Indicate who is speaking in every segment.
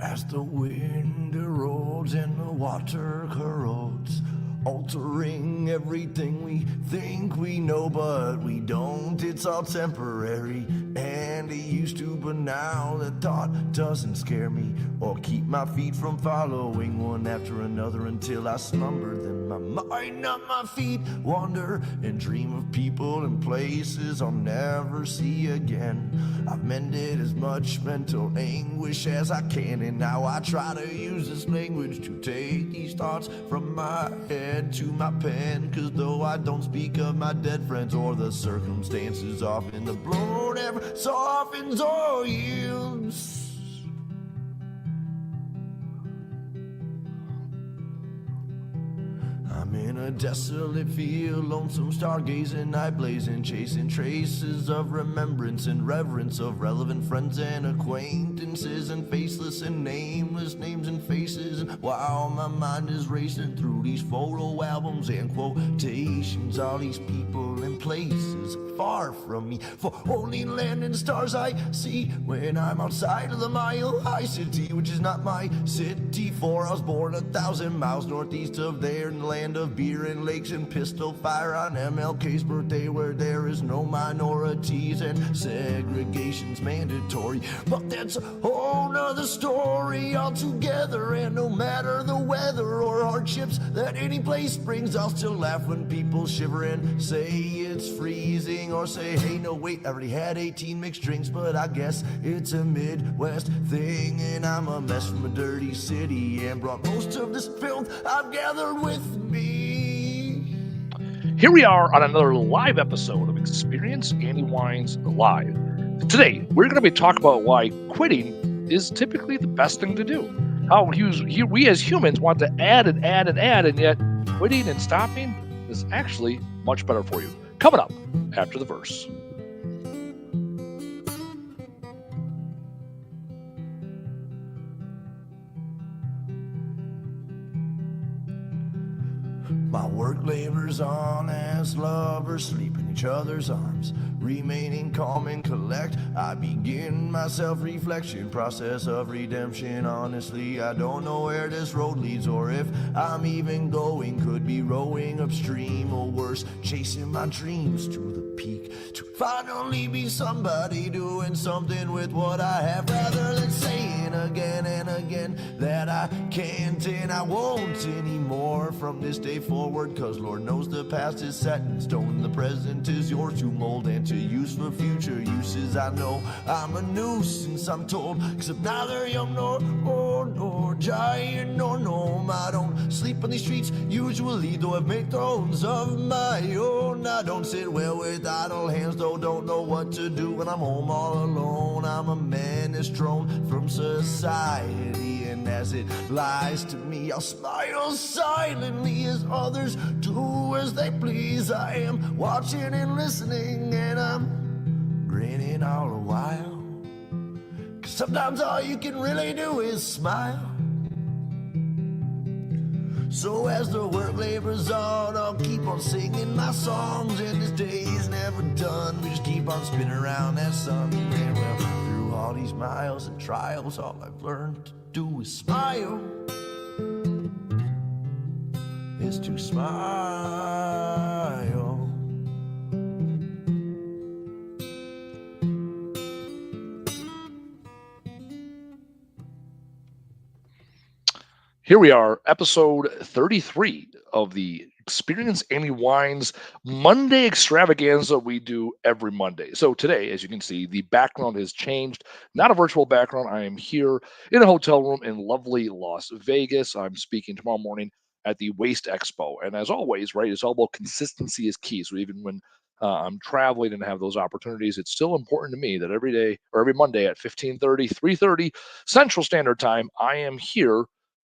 Speaker 1: As the wind erodes and the water corrodes, altering everything we think we know, but we don't. It's all temporary, and it used to, but now the thought doesn't scare me or keep my feet from following one after another until I slumber. Then my mind, not my feet, wander and dream of people and places I'll never see again. I've mended as much mental anguish as I can, and now I try to use this language to take these thoughts from my head to my pen. Cause though I don't speak of my dead friends or the circumstances, often the blow never softens or yields. I'm in a desolate field, lonesome stargazing, night blazing, chasing traces of remembrance and reverence of relevant friends and acquaintances, and faceless and nameless names and faces. And while my mind is racing through these photo albums and quotations, all these people and places far from me, for only land and stars I see when I'm outside of the mile-high city, which is not my city, for I was born 1,000 miles northeast of there, in the land of beer and lakes and pistol fire on MLK's birthday, where there is no minorities and segregation's mandatory. But that's a whole nother story altogether, and no matter the weather or hardships that any place brings, I'll still laugh when people shiver and say it's freezing, or say, hey, no, wait, I already had 18 mixed drinks, but I guess it's a Midwest thing, and I'm a mess from a dirty city and brought most of this filth I've gathered with me.
Speaker 2: Here we are on another live episode of Experience Andy Weins Live. Today, we're going to be talking about why quitting is typically the best thing to do. How we as humans want to add and add and add, and yet quitting and stopping is actually much better for you. Coming up after the verse.
Speaker 1: My work labors on as lovers sleep in each other's arms, remaining calm and collect. I begin my self-reflection process of redemption. Honestly, I don't know where this road leads, or if I'm even going. Could be rowing upstream, or worse, chasing my dreams to the peak, to finally be somebody doing something with what I have, rather than saying again and again that I can't and I won't anymore from this day forward. Cause Lord knows the past is set in stone, the present is yours to mold and to use for future uses. I know I'm a nuisance, I'm told, cause I'm neither young nor giant nor gnome. I don't sleep on these streets usually, though I've made thrones of my own. I don't sit well with idle hands, though don't know what to do when I'm home all alone. I'm a menace thrown from society, and as it lies to me, I'll smile silently as others do as they please. I am watching and listening, and I'm grinning all the while, cause sometimes all you can really do is smile. So as the work labors on, I'll keep on singing my songs, and this day is never done. We just keep on spinning around that sun. And well, through all these miles and trials, all I've learned to do is smile. Is to smile.
Speaker 2: Here we are, episode 33 of the Experience Andy Weins Monday extravaganza we do every Monday. So today, as you can see, the background has changed. Not a virtual background. I am here in a hotel room in lovely Las Vegas. I'm speaking tomorrow morning at the Waste Expo. And as always, right, it's all about consistency is key. So even when I'm traveling and have those opportunities, it's still important to me that every day or every Monday at 15:30, 3:30 Central Standard Time, I am here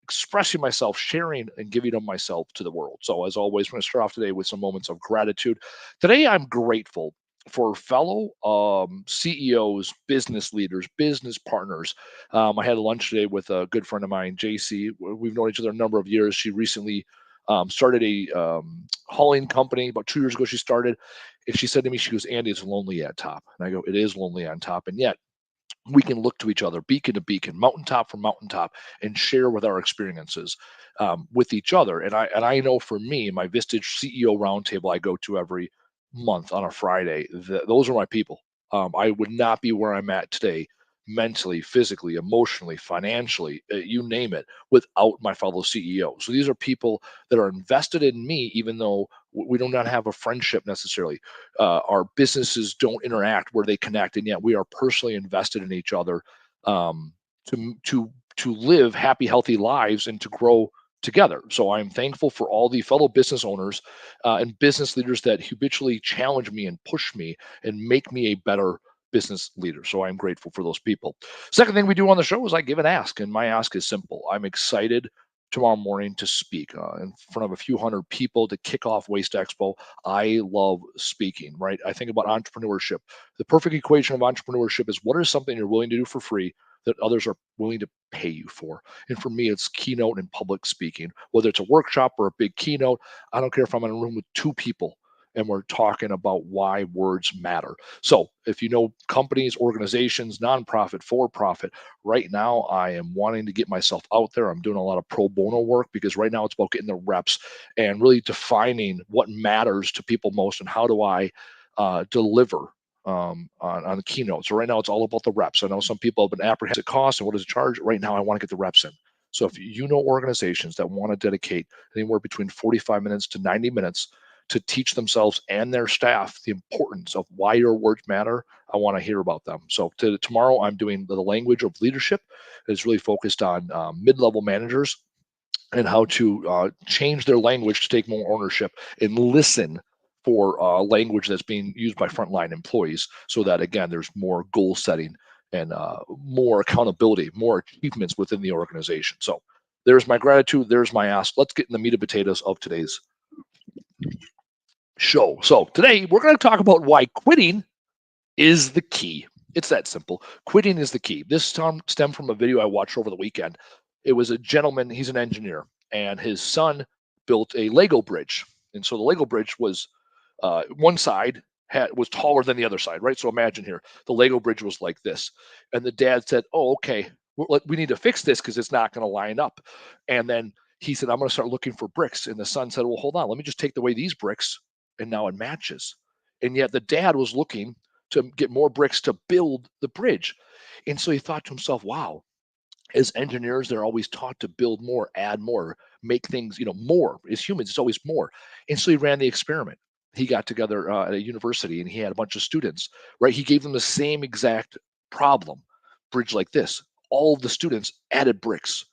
Speaker 2: expressing myself, sharing and giving of myself to the world. So as always, we're going to start off today with some moments of gratitude. Today, I'm grateful for fellow CEOs, business leaders, business partners. I had lunch today with a good friend of mine, JC. We've known each other a number of years. She recently started a hauling company. About 2 years ago, she started. And she said to me, she goes, Andy, it's lonely at top. And I go, it is lonely on top. And yet, we can look to each other, beacon to beacon, mountaintop from mountaintop, and share with our experiences with each other. And I know for me, my Vistage CEO roundtable I go to every month on a Friday. Those are my people. I would not be where I'm at today, mentally, physically, emotionally, financially, you name it, without my fellow CEO. So these are people that are invested in me, even though we do not have a friendship necessarily. Our businesses don't interact where they connect, and yet we are personally invested in each other, um, to live happy, healthy lives and to grow together. So I'm thankful for all the fellow business owners and business leaders that habitually challenge me and push me and make me a better business leader. So I'm grateful for those people. Second thing we do on the show is I give an ask, and my ask is simple. I'm excited tomorrow morning to speak in front of a few hundred people to kick off Waste Expo. I love speaking, right? I think about entrepreneurship. The perfect equation of entrepreneurship is what is something you're willing to do for free that others are willing to pay you for. And for me, it's keynote and public speaking, whether it's a workshop or a big keynote. I don't care if I'm in a room with two people and we're talking about why words matter. So, if you know companies, organizations, nonprofit, for profit, right now I am wanting to get myself out there. I'm doing a lot of pro bono work because right now it's about getting the reps and really defining what matters to people most and how do I deliver on the keynote. So right now it's all about the reps. I know some people have been apprehensive costs and what does it charge. Right now I want to get the reps in. So if you know organizations that want to dedicate anywhere between 45 minutes to 90 minutes to teach themselves and their staff the importance of why your words matter, I want to hear about them. So tomorrow I'm doing the language of leadership. It's really focused on mid-level managers and how to change their language to take more ownership and listen for language that's being used by frontline employees so that again there's more goal setting and more accountability, more achievements within the organization. So there's my gratitude, there's my ask. Let's get in the meat and potatoes of today's show. So today we're going to talk about why quitting is the key. It's that simple. Quitting is the key. This stemmed from a video I watched over the weekend. It was a gentleman, he's an engineer, and his son built a Lego bridge. And so the Lego bridge was one side was taller than the other side, right? So imagine here, the Lego bridge was like this. And the dad said, "Oh, okay, we need to fix this because it's not going to line up." And then he said, "I'm going to start looking for bricks." And the son said, "Well, hold on, let me just take away these bricks." And now it matches. And yet the dad was looking to get more bricks to build the bridge. And so he thought to himself, wow, as engineers, they're always taught to build more, add more, make things, more. As humans, it's always more. And so he ran the experiment. He got together at a university and he had a bunch of students, right? He gave them the same exact problem, bridge like this. All of the students added bricks.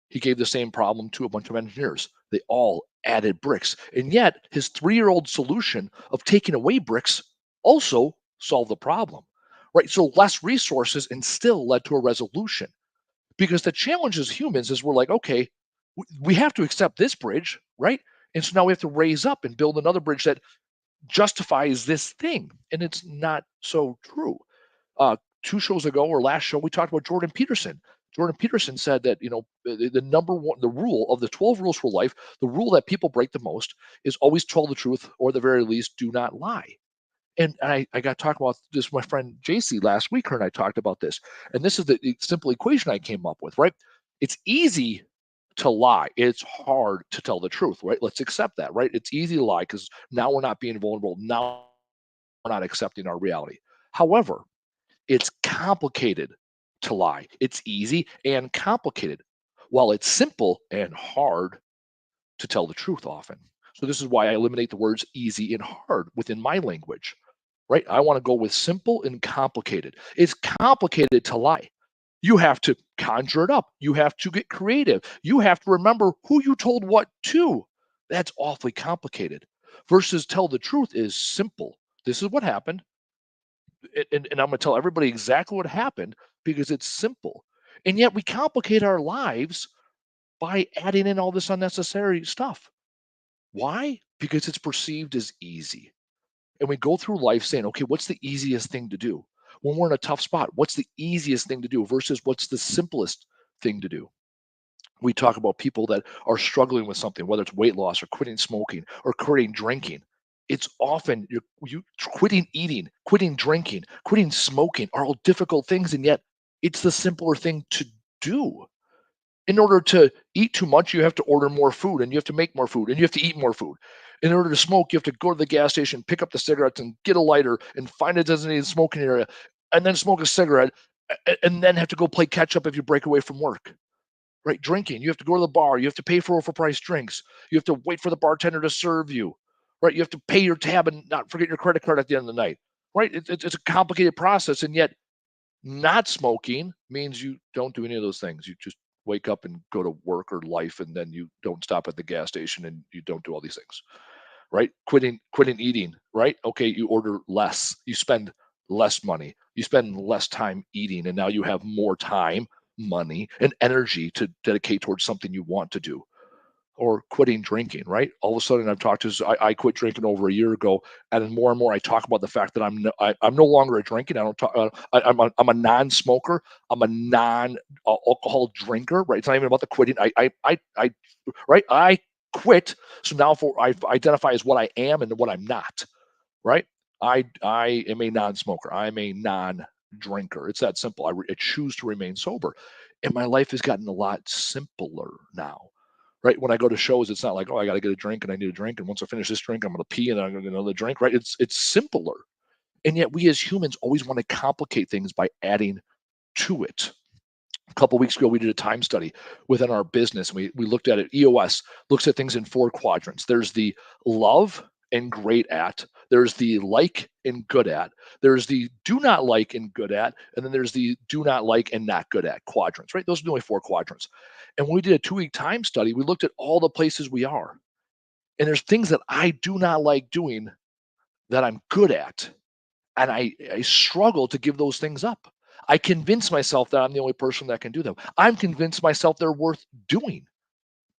Speaker 2: He gave the same problem to a bunch of engineers. They all added bricks. And yet, his 3-year-old solution of taking away bricks also solved the problem, right? So, less resources and still led to a resolution. Because the challenge as humans is we're like, okay, we have to accept this bridge, right? And so now we have to raise up and build another bridge that justifies this thing. And it's not so true. 2 shows ago or last show, we talked about Jordan Peterson. Jordan Peterson said that, the number one, the rule of the 12 rules for life, the rule that people break the most is always tell the truth or at the very least do not lie. And I got talking about this with my friend JC last week. Her and I talked about this. And this is the simple equation I came up with, right? It's easy to lie. It's hard to tell the truth, right? Let's accept that, right? It's easy to lie because now we're not being vulnerable. Now we're not accepting our reality. However, it's complicated to lie. It's easy and complicated, while it's simple and hard to tell the truth often. So this is why I eliminate the words easy and hard within my language, right? I want to go with simple and complicated. It's complicated to lie. You have to conjure it up. You have to get creative. You have to remember who you told what to. That's awfully complicated. Versus tell the truth is simple. This is what happened. And I'm going to tell everybody exactly what happened because it's simple. And yet we complicate our lives by adding in all this unnecessary stuff. Why? Because it's perceived as easy. And we go through life saying, okay, what's the easiest thing to do? When we're in a tough spot, what's the easiest thing to do versus what's the simplest thing to do? We talk about people that are struggling with something, whether it's weight loss or quitting smoking or quitting drinking. It's often you quitting eating, quitting drinking, quitting smoking are all difficult things, and yet It's the simpler thing to do. In order to eat too much, you have to order more food and you have to make more food and you have to eat more food. In order to smoke, you have to go to the gas station, pick up the cigarettes and get a lighter and find a designated smoking area and then smoke a cigarette and then have to go play catch up if you break away from work. Right? Drinking, you have to go to the bar, you have to pay for overpriced drinks, you have to wait for the bartender to serve you. Right? You have to pay your tab and not forget your credit card at the end of the night. Right? It's a complicated process, and yet not smoking means you don't do any of those things. You just wake up and go to work or life, and then you don't stop at the gas station and you don't do all these things, right? Quitting eating, right? Okay, you order less, you spend less money, you spend less time eating, and now you have more time, money, and energy to dedicate towards something you want to do. Or quitting drinking, right? All of a sudden, I've talked to, I quit drinking over a year ago, and more and more I talk about the fact that I'm no longer a drinking. I don't talk. I'm a non-smoker. I'm a non-alcohol drinker, right? It's not even about the quitting. I right. I quit. So now I identify as what I am and what I'm not, right? I am a non-smoker. I'm a non-drinker. It's that simple. I choose to remain sober, and my life has gotten a lot simpler now. Right, when I go to shows, it's not like, oh, I got to get a drink and I need a drink, and once I finish this drink, I'm going to pee and I'm going to get another drink. Right, it's simpler, and yet we as humans always want to complicate things by adding to it. A couple of weeks ago, we did a time study within our business. We looked at it. EOS looks at things in 4 quadrants. There's the love and great at. There's the like and good at. There's the do not like and good at. And then there's the do not like and not good at quadrants, right? Those are the only 4 quadrants. And when we did a 2-week time study, we looked at all the places we are. And there's things that I do not like doing that I'm good at, and I struggle to give those things up. I convince myself that I'm the only person that can do them. I'm convinced myself they're worth doing.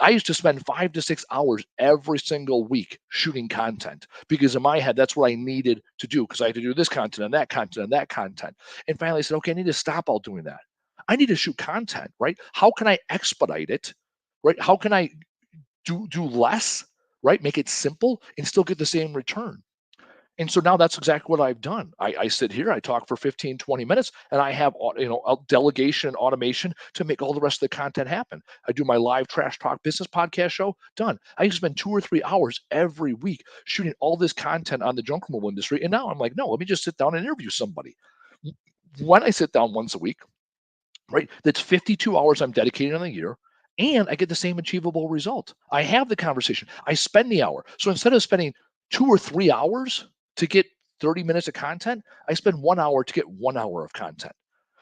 Speaker 2: I used to spend 5 to 6 hours every single week shooting content because in my head, that's what I needed to do because I had to do this content and that content and that content. And finally, I said, okay, I need to stop all doing that. I need to shoot content, right? How can I expedite it, right? How can I do less, right? Make it simple and still get the same return. And so now that's exactly what I've done. I sit here, I talk for 15, 20 minutes, and I have a delegation and automation to make all the rest of the content happen. I do my live trash talk business podcast show, done. I spend 2 or 3 hours every week shooting all this content on the junk removal industry. And now I'm like, no, let me just sit down and interview somebody. When I sit down once a week, right, that's 52 hours I'm dedicating in a year. And I get the same achievable result. I have the conversation. I spend the hour. So instead of spending 2 or 3 hours to get 30 minutes of content, I spend 1 hour to get 1 hour of content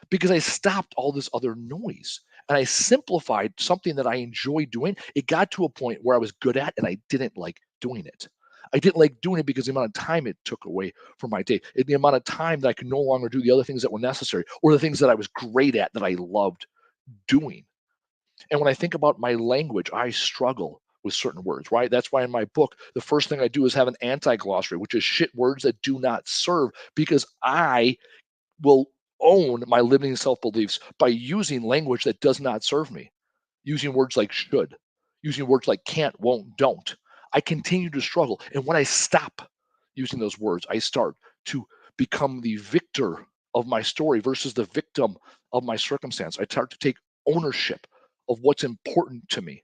Speaker 2: because I stopped all this other noise and I simplified something that I enjoy doing. It got to a point where I was good at and I didn't like doing it. I didn't like doing it because the amount of time it took away from my day, and the amount of time that I could no longer do the other things that were necessary or the things that I was great at that I loved doing. And when I think about my language, I struggle with certain words, right? That's why in my book, the first thing I do is have an anti glossary, which is shit words that do not serve, because I will own my limiting self beliefs by using language that does not serve me, using words like should, using words like can't, won't, don't. I continue to struggle. And when I stop using those words, I start to become the victor of my story versus the victim of my circumstance. I start to take ownership of what's important to me.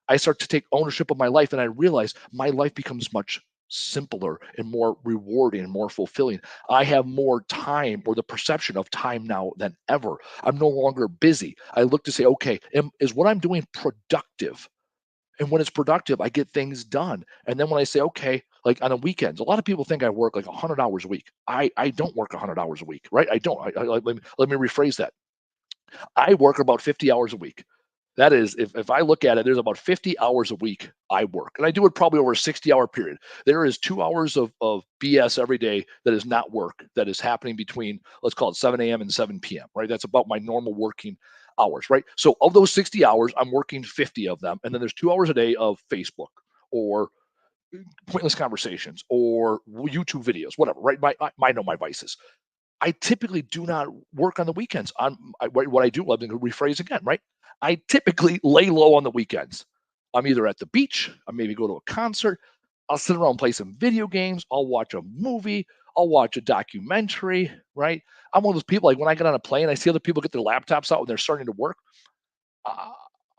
Speaker 2: I start to take ownership of my life and I realize my life becomes much simpler and more rewarding and more fulfilling. I have more time, or the perception of time now, than ever. I'm no longer busy. I look to say, okay, is what I'm doing productive? And when it's productive, I get things done. And then when I say, okay, like on the weekends, a lot of people think I work like 100 hours a week. I don't work 100 hours a week, right? I don't. Let me rephrase that. I work about 50 hours a week. That is, if I look at it, there's about 50 hours a week I work. And I do it probably over a 60-hour period. There is 2 hours of BS every day that is not work, that is happening between, let's call it 7 a.m. and 7 p.m., right? That's about my normal working hours, right? So of those 60 hours, I'm working 50 of them. And then there's 2 hours a day of Facebook or pointless conversations or YouTube videos, whatever, right? I know my vices. I typically do not work on the weekends. What I do, let me rephrase again, right? I typically lay low on the weekends. I'm either at the beach, I maybe go to a concert, I'll sit around and play some video games, I'll watch a movie, I'll watch a documentary, right? I'm one of those people, like when I get on a plane, I see other people get their laptops out when they're starting to work. Uh,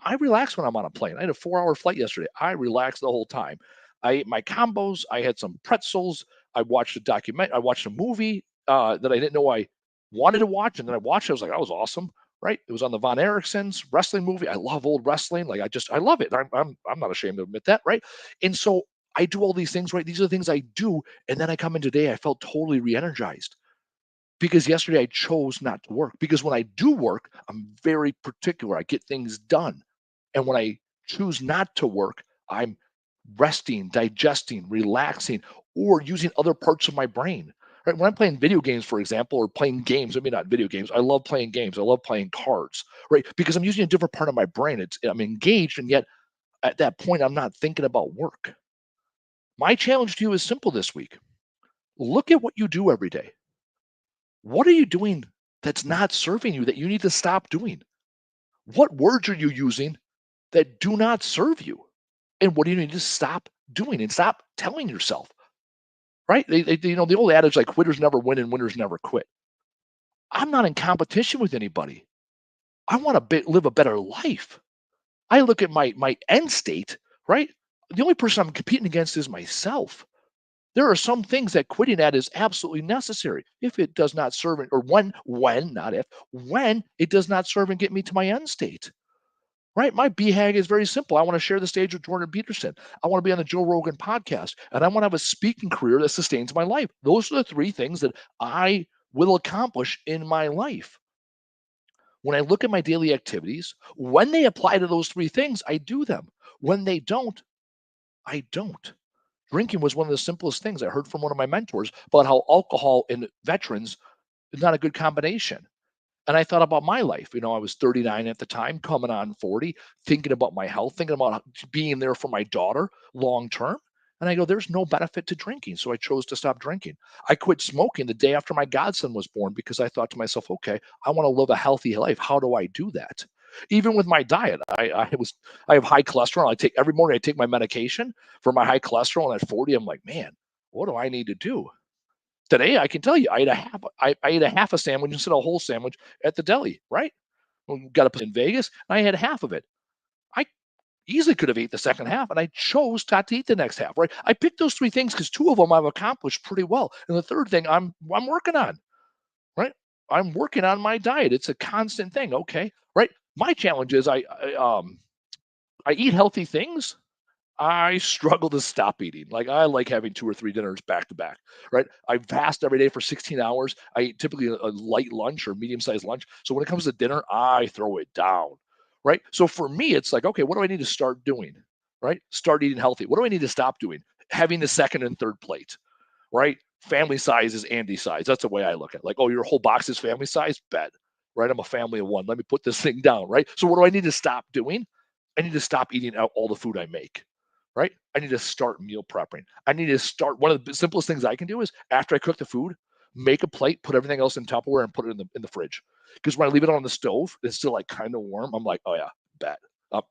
Speaker 2: I relax when I'm on a plane. I had a 4-hour flight yesterday. I relaxed the whole time. I ate my combos. I had some pretzels. I watched a document. I watched a movie that I didn't know I wanted to watch, and then I watched it. I was like, that was awesome, right? It was on the Von Erichsons wrestling movie. I love old wrestling. Like I love it. I'm not ashamed to admit that, right? And so I do all these things, right? These are the things I do, and then I come in today. I felt totally re-energized because yesterday I chose not to work. Because when I do work, I'm very particular. I get things done. And when I choose not to work, I'm resting, digesting, relaxing, or using other parts of my brain. Right? When I'm playing video games, for example, or playing games, I mean not video games. I love playing games. I love playing cards, right? Because I'm using a different part of my brain. I'm engaged, and yet at that point, I'm not thinking about work. My challenge to you is simple this week. Look at what you do every day. What are you doing that's not serving you that you need to stop doing? What words are you using that do not serve you? And what do you need to stop doing and stop telling yourself, right? The old adage like quitters never win and winners never quit. I'm not in competition with anybody. I want to live a better life. I look at my end state, right? The only person I'm competing against is myself. There are some things that quitting at is absolutely necessary if it does not serve it, or when, not if, when it does not serve and get me to my end state. Right? My BHAG is very simple. I want to share the stage with Jordan Peterson. I want to be on the Joe Rogan podcast, and I want to have a speaking career that sustains my life. Those are the three things that I will accomplish in my life. When I look at my daily activities, when they apply to those three things, I do them. When they don't, I don't. Drinking was one of the simplest things. I heard from one of my mentors about how alcohol and veterans is not a good combination. And I thought about my life. I was 39 at the time, coming on 40, thinking about my health, thinking about being there for my daughter long term. And I go, there's no benefit to drinking. So I chose to stop drinking. I quit smoking the day after my godson was born because I thought to myself, okay, I want to live a healthy life. How do I do that? Even with my diet, I have high cholesterol. Every morning I take my medication for my high cholesterol. And at 40, I'm like, man, what do I need to do? Today, I can tell you, I ate a half a sandwich instead of a whole sandwich at the deli, right? We got up in Vegas, and I had half of it. I easily could have ate the second half, and I chose not to eat the next half, right? I picked those three things because two of them I've accomplished pretty well, and the third thing I'm working on, right? I'm working on my diet. It's a constant thing, okay, right? My challenge is I eat healthy things. I struggle to stop eating. Like I like having 2 or 3 dinners back to back, right? I fast every day for 16 hours. I eat typically a light lunch or medium-sized lunch. So when it comes to dinner, I throw it down, right? So for me, it's like, okay, what do I need to start doing? Right? Start eating healthy. What do I need to stop doing? Having the second and third plate, right? Family size is Andy size. That's the way I look at it. Like, oh, your whole box is family size? Bet. Right? I'm a family of one. Let me put this thing down, right? So what do I need to stop doing? I need to stop eating out all the food I make, right? I need to start meal prepping. I need to start. One of the simplest things I can do is after I cook the food, make a plate, put everything else in Tupperware, and put it in the fridge. Because when I leave it on the stove, it's still like kind of warm. I'm like, oh yeah, bet.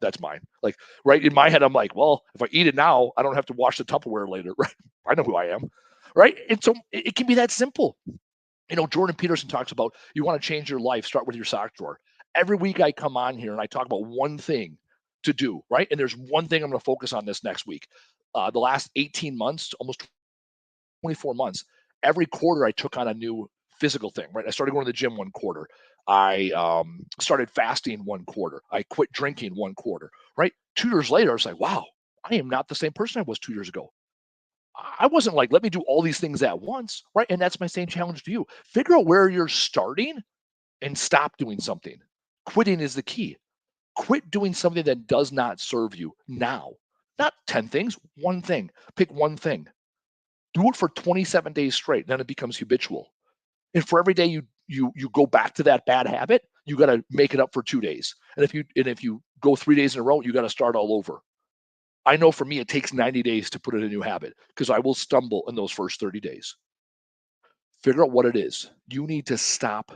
Speaker 2: That's mine. Like right in my head, I'm like, well, if I eat it now, I don't have to wash the Tupperware later, right? I know who I am, right? And so it can be that simple. Jordan Peterson talks about you want to change your life, start with your sock drawer. Every week I come on here and I talk about one thing to do, right? And there's one thing I'm going to focus on this next week. The last 18 months, almost 24 months, every quarter I took on a new physical thing, right? I started going to the gym one quarter. I started fasting one quarter. I quit drinking one quarter, right? 2 years later, it's like, wow, I am not the same person I was 2 years ago. I wasn't like, let me do all these things at once, right? And that's my same challenge to you. Figure out where you're starting and stop doing something. Quitting is the key. Quit doing something that does not serve you now. Not 10 things, one thing. Pick one thing. Do it for 27 days straight. Then it becomes habitual. And for every day you go back to that bad habit, you got to make it up for 2 days. And if you go 3 days in a row, you got to start all over. I know for me, it takes 90 days to put in a new habit because I will stumble in those first 30 days. Figure out what it is you need to stop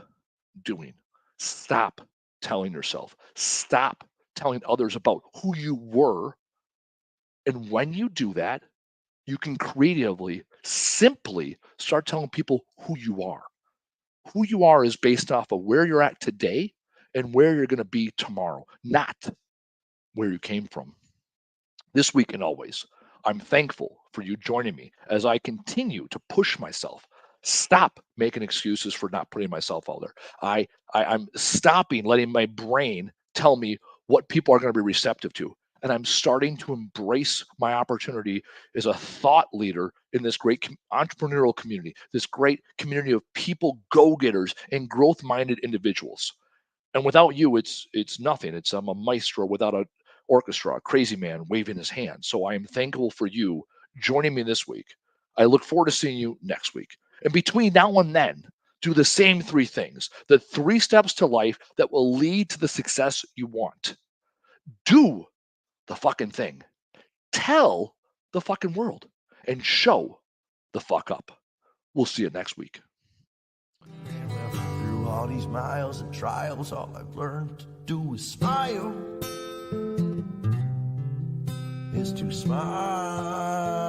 Speaker 2: doing. Stop telling yourself. Stop telling others about who you were. And when you do that, you can creatively Simply start telling people who you are. Who you are is based off of where you're at today and where you're going to be tomorrow, not where you came from. This week and always, I'm thankful for you joining me as I continue to push myself. Stop making excuses for not putting myself out there. I'm stopping letting my brain tell me what people are going to be receptive to. And I'm starting to embrace my opportunity as a thought leader in this great entrepreneurial community, this great community of people, go-getters, and growth-minded individuals. And without you, it's nothing. I'm a maestro without a orchestra, a crazy man waving his hand. So I am thankful for you joining me this week. I look forward to seeing you next week. And between now and then, do the same three things, the 3 steps to life that will lead to the success you want. Do the fucking thing. Tell the fucking world and show the fuck up. We'll see you next week.
Speaker 1: Through all these miles and trials, all I've learned to do is smile. Is to smile.